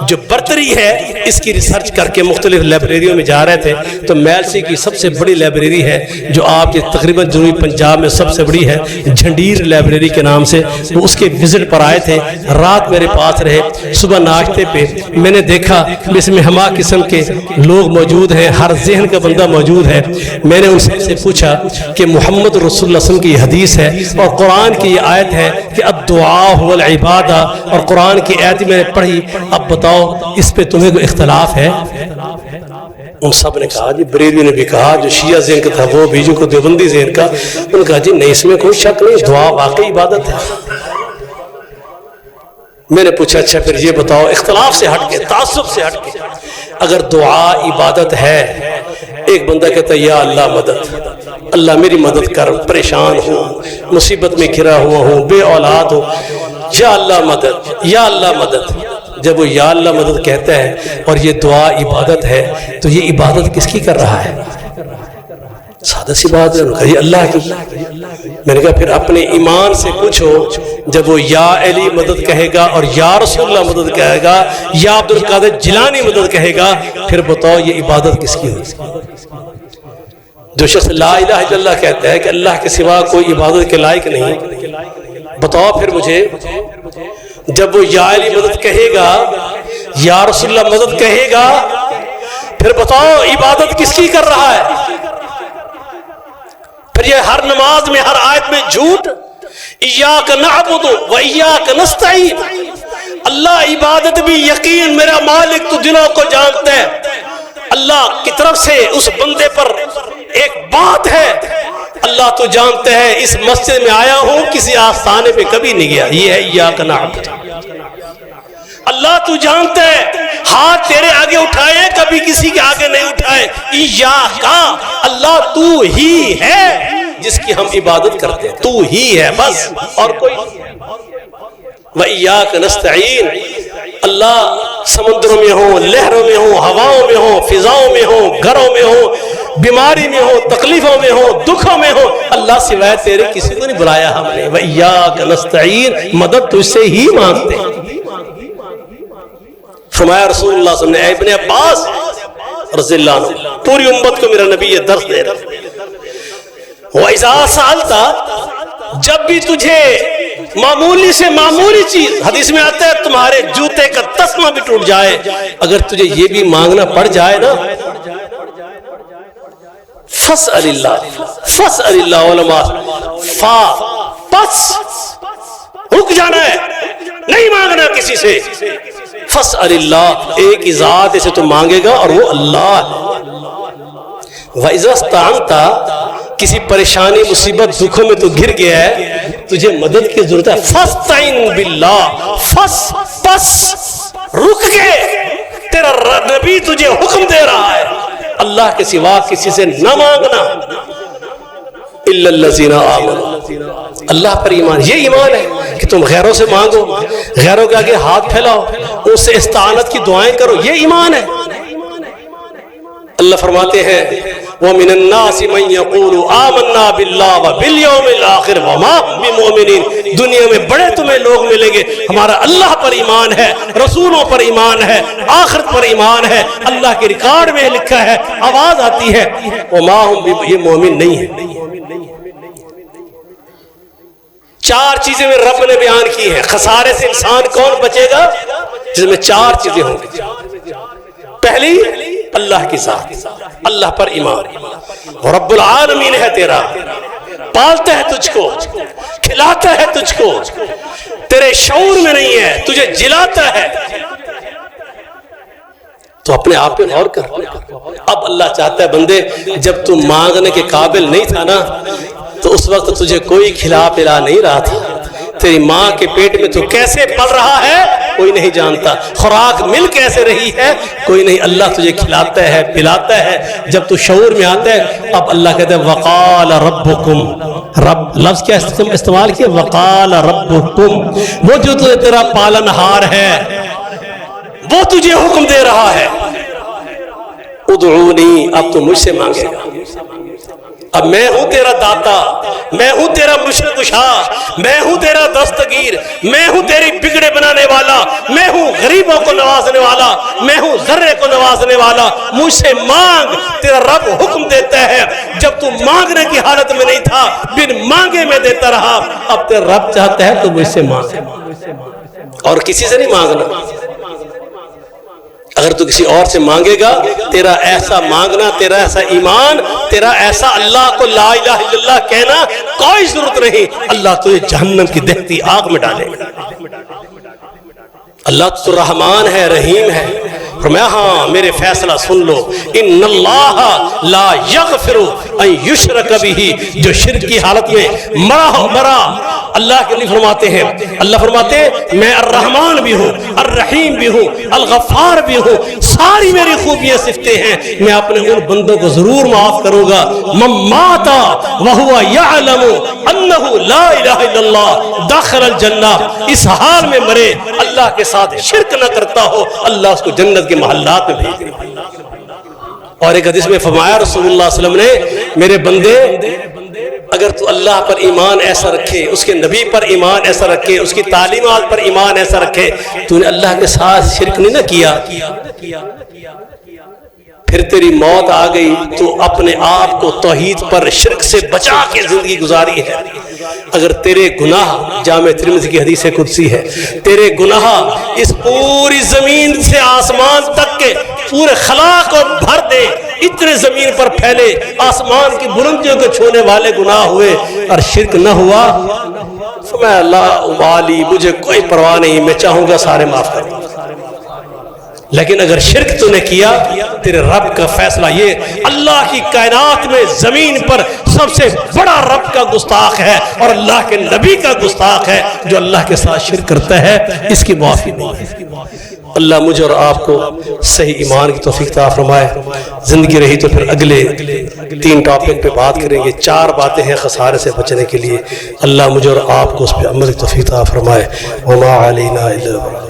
جو برتری ہے اس کی ریسرچ کر کے مختلف لائبریریوں میں جا رہے تھے. تو میلسی کی سب سے بڑی لائبریری ہے جو آپ کے تقریباً جنوبی پنجاب میں سب سے بڑی ہے, جھنڈیر لائبریری کے نام سے. وہ اس کے وزٹ پر آئے تھے, رات میرے پاس رہے. صبح ناشتے پہ میں نے دیکھا اس میں ہما قسم کے لوگ موجود ہیں, ہر ذہن کا بندہ موجود ہے. میں نے ان سے پوچھا کہ محمد رسول اللہ صلی اللہ علیہ وسلم کی یہ حدیث ہے اور قرآن کی یہ آیت ہے کہ الدعاء هو العبادہ, اور قرآن کی آیت میں نے پڑھی, اب بتاؤ اس پہ تمہیں کوئی اختلاف ہے؟ ان سب نے کہا جی, بریلوی نے بھی کہا, جو شیعہ ذہن کا تھا وہ بھی, جو کو دیوبندی ذہن کا, انہوں نے کہا جی نہیں, اس میں کوئی شک نہیں, دعا واقعی عبادت ہے. میں نے پوچھا اچھا پھر یہ بتاؤ اختلاف سے ہٹ کے, تعصب سے ہٹ کے, اگر دعا عبادت ہے, ایک بندہ کہتا ہے یا اللہ مدد, اللہ میری مدد کر, پریشان ہوں, مصیبت میں گھرا ہوا ہوں, بے اولاد ہوں, یا اللہ مدد, یا اللہ مدد. جب وہ یا اللہ مدد کہتا ہے اور یہ دعا عبادت ہے, تو یہ عبادت کس کی کر رہا ہے؟ سادہ سی بات ہے, یہ اللہ کی. میں نے کہا پھر اپنے ایمان سے پوچھو, جب وہ یا علی مدد کہے گا اور یا رسول اللہ مدد کہے گا, یا عبد القادر جیلانی مدد کہے گا, پھر بتاؤ یہ عبادت کس کی ہوگی؟ جو شخص لا الہ الا اللہ کہتا ہے کہ اللہ کے سوا کوئی عبادت کے لائق نہیں, بتاؤ پھر مجھے جب وہ یا علی مدد کہے گا, یا رسول اللہ مدد کہے گا, پھر بتاؤ عبادت کس کی کر رہا ہے؟ پھر یہ ہر نماز میں, ہر آیت میں جھوٹ. ایاک نعبد و ایاک نستعین. اللہ عبادت بھی یقین, میرا مالک تو دلوں کو جانتا ہے. اللہ کی طرف سے اس بندے پر ایک بات ہے، اللہ تو جانتا ہے اس مسجد میں آیا ہوں کسی آستانے پہ کبھی نہیں گیا، یہ ہے ایاک نعبد۔ اللہ تو جانتا ہے ہاتھ تیرے آگے اٹھائے ہیں کبھی کسی کے آگے نہیں اٹھائے، ایاک، اللہ تو ہی ہے جس کی ہم عبادت کرتے ہیں، تو ہی ہے بس، اور کوئی وَإِيَّاكَ نَسْتَعِينُ۔ اللہ سمندروں میں ہوں، لہروں میں ہوں، ہواؤں میں ہوں، فضاؤں میں ہوں، گھروں میں ہوں، بیماری میں ہوں، تکلیفوں میں ہوں، دکھوں میں ہوں، اللہ سوائے تیرے کسی کو نہیں بلایا ہم نے۔ وَإِيَّاكَ نَسْتَعِينُ، مدد تجھ سے ہی مانگتے ہیں۔ فرمایا رسول اللہ صلی اللہ علیہ وسلم نے، ابن عباس رضی اللہ عنہ، پوری امت کو میرا نبی یہ درس دے رہا ہے، وَإِذَا سَأَلْتَ، جب بھی تجھے معمولی سے معمولی چیز، حدیث میں آتا ہے تمہارے جوتے کا تسمہ بھی ٹوٹ جائے، اگر تجھے یہ بھی مانگنا پڑ جائے نا، فَاسْأَلِ اللَّهِ، فَاسْأَلِ اللَّهِ علماء، پس رک جانا ہے، نہیں مانگنا کسی سے، فَاسْأَلِ اللَّهِ، ایک ہی ذات اسے تو مانگے گا اور وہ اللہ ہے۔ وَإِذَا اسْتَعَنْتَ، کسی پریشانی مصیبت دکھوں میں تو گر گیا ہے، تجھے مدد کی ضرورت ہے، فَاسْتَعِن بِاللَّهِ، پس رک کے، تیرا نبی تجھے حکم دے رہا ہے اللہ کے سوا کسی سے نہ مانگنا، إِلَّا الَّذِينَ آمَنُوا، اللہ پر ایمان، یہ ایمان ہے کہ تم غیروں سے مانگو، غیروں کے آگے ہاتھ پھیلاؤ، ان سے استعانت کی دعائیں کرو، یہ ایمان ہے۔ اللہ فرماتے ہیں وَمِنَ النَّاسِ مَن يَقُولُ آمَنَّا بِاللَّهِ وَبِالْيَوْمِ الْآخِرِ وَمَا هُمْ بِمُؤْمِنِينَ، دنیا میں بڑے تمہیں لوگ ملیں گے ہمارا اللہ پر ایمان ہے، رسولوں پر ایمان ہے، آخرت پر ایمان ہے، اللہ کے ریکارڈ میں لکھا ہے، آواز آتی ہے وَمَا هُمْ، یہ مومن نہیں ہے۔ چار چیزیں میں رب نے بیان کی ہیں، خسارے سے انسان کون بچے گا؟ جس میں چار چیزیں ہوں گی۔ پہلی، اللہ کی ذات، اللہ پر ایمان، رب العالمین ہے تیرا، پالتا ہے تجھ کو، کھلاتا ہے تجھ کو، تیرے شعور میں نہیں ہے، تجھے جلاتا ہے، تو اپنے آپ پہ غور کر۔ اب اللہ چاہتا ہے بندے، جب تم مانگنے کے قابل نہیں تھا نا، تو اس وقت تجھے کوئی کھلا پلا نہیں رہا تھا، تیری ماں کے پیٹ میں تو کیسے پل رہا ہے کوئی نہیں جانتا، خوراک مل کیسے رہی ہے کوئی نہیں، اللہ تجھے کھلاتا ہے پلاتا ہے، جب تو شعور میں آتا ہے۔ اب اللہ کہتا ہے وقال ربکم، رب لفظ کیا استعمال کیا؟ وقال ربکم، وہ جو تیرا پالن ہار ہے وہ تجھے حکم دے رہا ہے، ادعونی، اب تو مجھ سے مانگے گا، اب میں ہوں تیرا داتا، میں ہوں تیرا مشرق کشا، میں ہوں تیرا دستگیر، میں ہوں تیری بگڑے بنانے والا، میں ہوں غریبوں کو نوازنے والا، میں ہوں ذرے کو نوازنے والا، مجھ سے مانگ، تیرا رب حکم دیتا ہے۔ جب تو مانگنے کی حالت میں نہیں تھا، بن مانگے میں دیتا رہا، اب تیرا رب چاہتا ہے تو مجھ سے مانگ، اور کسی سے نہیں مانگنا۔ اگر تو کسی اور سے مانگے گا، تیرا ایسا مانگنا، تیرا ایسا ایمان، تیرا ایسا اللہ کو لا الہ الا اللہ کہنا کوئی ضرورت نہیں، اللہ تجھے جہنم کی دہتی آگ میں ڈالے گا۔ اللہ تو رحمان ہے، رحیم ہے، فرمایا ہاں میرے فیصلہ سن لو، ان اللہ لا یغفر ان یشرک بہ، جو شرک کی حالت میں مرا اللہ کے لیے فرماتے ہیں، اللہ فرماتے ہیں میں الرحمن بھی ہوں، الرحیم بھی ہوں، الغفار بھی ہوں، ساری میری خوبیاں صفتیں ہیں، میں اپنے ان بندوں کو ضرور معاف کروں گا۔ من مات وہو یعلم انہ لا الہ الا اللہ دخل الجنہ، اس حال میں مرے اللہ کے ساتھ شرک نہ کرتا ہو، اللہ اس کو جنت کے محلات میں بھیج دے۔ اور ایک حدیث میں فرمایا رسول اللہ صلی اللہ علیہ وسلم نے، میرے بندے اگر تو اللہ پر ایمان ایسا رکھے، اس کے نبی پر ایمان ایسا رکھے، اس کی تعلیمات پر ایمان ایسا رکھے، تو نے اللہ کے ساتھ شرک نہیں نہ کیا، پھر تیری موت آ گئی تو اپنے آپ کو توحید پر شرک سے بچا کے زندگی گزاری ہے۔ اگر تیرے گناہ، جامع ترمذی کی حدیث قدسی ہے، تیرے گناہ اس پوری زمین سے آسمان تک کے پورے خلا کو بھر دے، اتنے زمین پر پھیلے، آسمان کی بلندیوں کو چھونے والے گناہ ہوئے اور شرک نہ ہوا، تو میں اللہ والی، مجھے کوئی پرواہ نہیں، میں چاہوں گا سارے معاف کر دوں۔ لیکن اگر شرک تو نے کیا تیرے رب کا فیصلہ یہ اللہ کی کائنات میں زمین پر سب سے بڑا رب کا گستاخ ہے اور اللہ کے نبی کا گستاخ ہے جو اللہ کے ساتھ شرک کرتا ہے، اس کی معافی نہیں ہے۔ اللہ مجھے اور آپ کو صحیح ایمان کی توفیق عطا فرمائے۔ زندگی رہی تو پھر اگلے 3 ٹاپک پہ بات کریں گے۔ 4 باتیں ہیں خسارے سے بچنے کے لیے، اللہ مجھے اور آپ کو اس پہ عمل کی توفیق عطا فرمائے۔ وما علینا الا البلاغ۔